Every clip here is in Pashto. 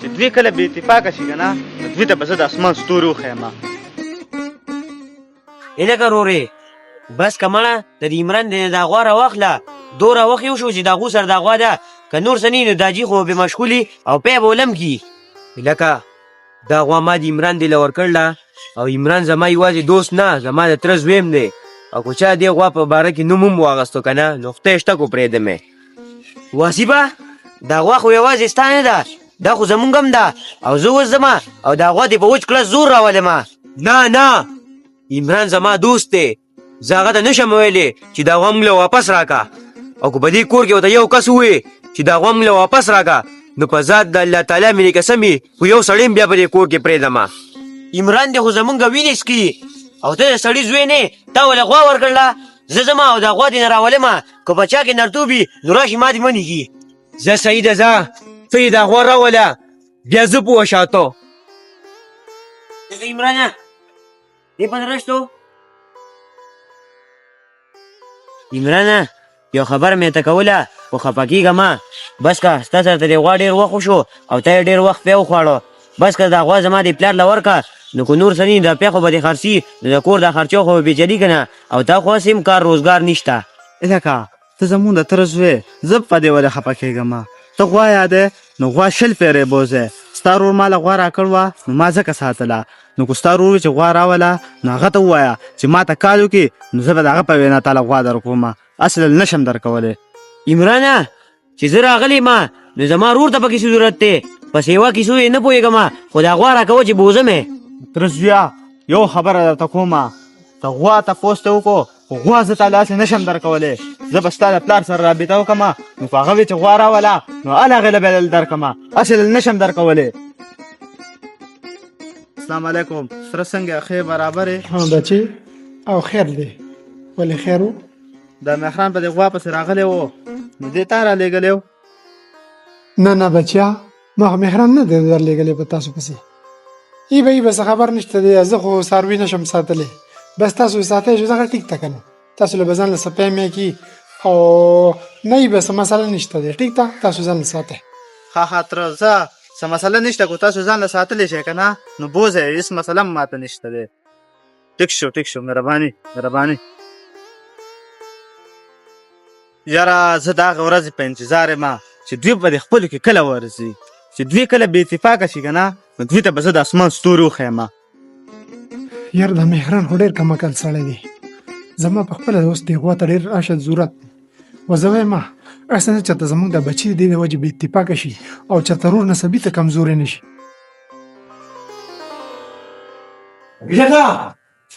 چې دوی کله بې اتفاقه شي که نه نو دوی ته به زه د اسمان ستوري وښیم. لکه رورې بس که مړه د دې عمران د دا غوا راواخله دومره وخت یو شو چې دا غو سره دا غوا ده که نور څه نه نو دا جي خو به مشغولي او پی به ولم کي لکه دا غوا ما د عمران دی له ورکړله او عمران زما یوازې دوست نه زما د تره زویم دی او که چا دې غوا په باره کې نوم هم واغستو که نه نو خدای شته کو پرېږدمې واصفه دا غوا خو یوازې ستا نه ده دا خو زمونږ هم ده او زه اوس ځمه او دا غوا دې په وچ کړه زور راولمه نه عمران زما دوست دی زه هغه ته نشم ویلی چې دا غوا موږ له واپس راکه او که په دې کور کې ورته یو کس ووایي چې دا غوا موږ له واپس راکه نو په ذات د الله تعالی مې قسم وي خو یو سړی بیا په دې کور کې پرېږدمه عمران دی خو زمونږ وینې څکي او ته د سړي زوی نه تا ولې غوا ورکړله زه ځم او دا غوا دې نه راولمه که په چا کې نرتوب وي نو راشي ما دې منیږي زه صحیح ده ځه ته یې دا غوا راوله بیا زه پوه شاتو عمرانه دې پنرشتو عمرانه یو خبر مې ته کوله خو خفه کېږه مه بس که ستا سره ته دې غوا ډېر وخت وشو او ته یې ډېر وخت پی وخواړو بس که دا غوا زما دې پلار له ورکه نو که نور څه نه دا پی خو به دې خرڅي نو د کور دا خرچو خو به بېجلي که نه او تا خو هسې هم کار روزګار نشته لکه ته زمونږ د تره زوی زه په دې ولې خفه کېږم ته غوا یادې نو غوا 20 پیرې بوځې ستا ورور ما له غوا راکړ وه نو ما ځکه ساتله نو که ستا ورور چې غوا راوله نو هغه ته ووایه چې ما ته کال وکړي نو زه به د هغه په وینا تاله غوا درکوم اصل نشم درکولی عمرانه چې زه راغلی ما نو زما ورور ته پکې څه ضرورت دی په سیوا کیسو یې نه پوهېږم خو دا غوا راکوه چې بوځم یې تره زویه یو خبره درته کومه ته غوا تپوس ته وکړو خو غوا زه تاله هسې نشم درکولی زه به ستا د پلار سره رابطه وکړم نو که هغه وي چې غوا راوله نو هله هغې له به درکړم هسې نشم درکولی. السلام علیکم سره څنګه ښې برابر یې؟ ها بچې او خیر دی ولې خیر و د مهران په دې غوا پسې راغلی و نو دې تا رالیږلی و نه بچیا ما خو مهران نه دی درلېږلی په تاسو پسې ای به بس خبر نشته دی زه خو څاروي نشم ساتلی بس تاسو یې ساتئ چې دغه ټیک ته که نه تاسو له به ځان له څه پیم یې کي او نه یې به څه مسله نشته دی ټیک ته تاسو ځان له ساتئ ښه تره زه څه مسله نشته که تاسو ځان له ساتلی شئ که نه نو بوځئ هېڅ مسله هم ماته نشته دی ټیک شو مهرباني یاره زه د هغې ورځې په انتظار یم چې دوی به د خپلو کې کله ورځي چې دوی کله بې اتفاقه شي که نه نو دوی ته به زه د اسمان ستوري وښیم. یار د مهران خو ډېر کم عقل سړی دی زما په خپله اوس دې غوا ته ډېر اشد ضرورت دی و زه وایم هسې نه چېرته زموږ د بچي د دې د وجې بې اتفاقه شي او چېرته رور نسبي ته کمزوری نه شي. لکه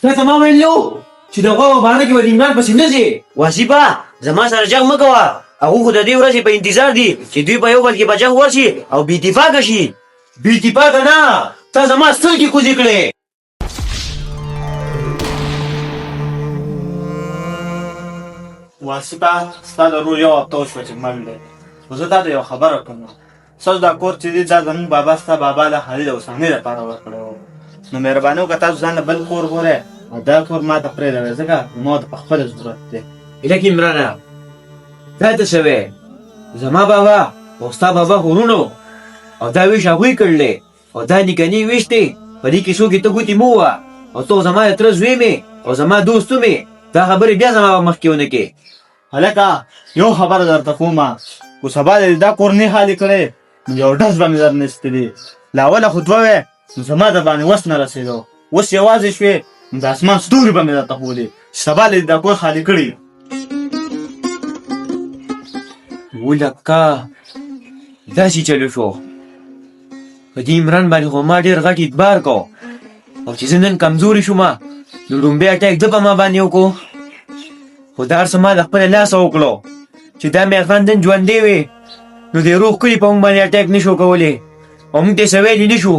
تا ته ما ویلي وو چې د غوا په باره کې به د عمران پسې نه ځې واصفه زما سره جنګ مه کوه هغوی خو د دې ورځې په انتظار دي چې دوی په یو بل کې به جنګ ورشي او بې اتفاقه شي بې اتفاقه نه تا زما سترګې کوزې کړې واصفه ستا د ورور یو هفته وشوه چې مړ دی خو زه تا ته یو خبره کوم ستاسو دا کور چې دی دا زموږ بابا ستا بابا د خالد اوساني لپاره ورکړی و نو مهرباني وکړه تاسو ځان له بل کور ګورئ او دا کور ما ته پرېږدوئ ځکه ما ته په خپله ضرورت دی. لکه عمرانه دا ته څه وی زما بابا او ستا بابا خو ورونو او دا ویش هغوی کړلی او دا نیکنې ویش دی په دې کیسو کې ته ګوتې مه ووه او ته زما د تره زوی مې او زما دوست مې دا خبرې بیا زما په مخکې ونه کې. هلکه یو خبره درته کومه خو سبا دې دا کور نه خالي کړی نو یو ډز به مې در نستلی له اوله خو دوه وې نو زما در باندې وس نه رسېدو اوس یوازې شوې نو د اسمان ستوري به مې درته ښودې چې سبا دې دا کور خالي کړي. ولکه داسې چلو شو په دې عمران باندې خو ما ډېر غټ اعتبار کو او چې زه نن کمزوري شوم نو لومبی اټیک ده په ما باندې وکړو خو دا هر څه ما د خپله لاسه وکړو چې دا مهربان نن ژوندی وي نو د روح کلي په موږ باندې اټیک نه شو کولی او موږ ته یې څه ویلي نه شو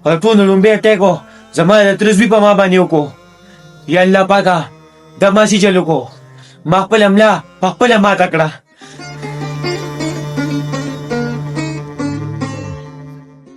او ټول لومبی اټیک و زما د تره زوی په ما باندې وکړو. یا الله پاکه دا ما سې چل وکړو ما خپله ملا په خپله ماته کړه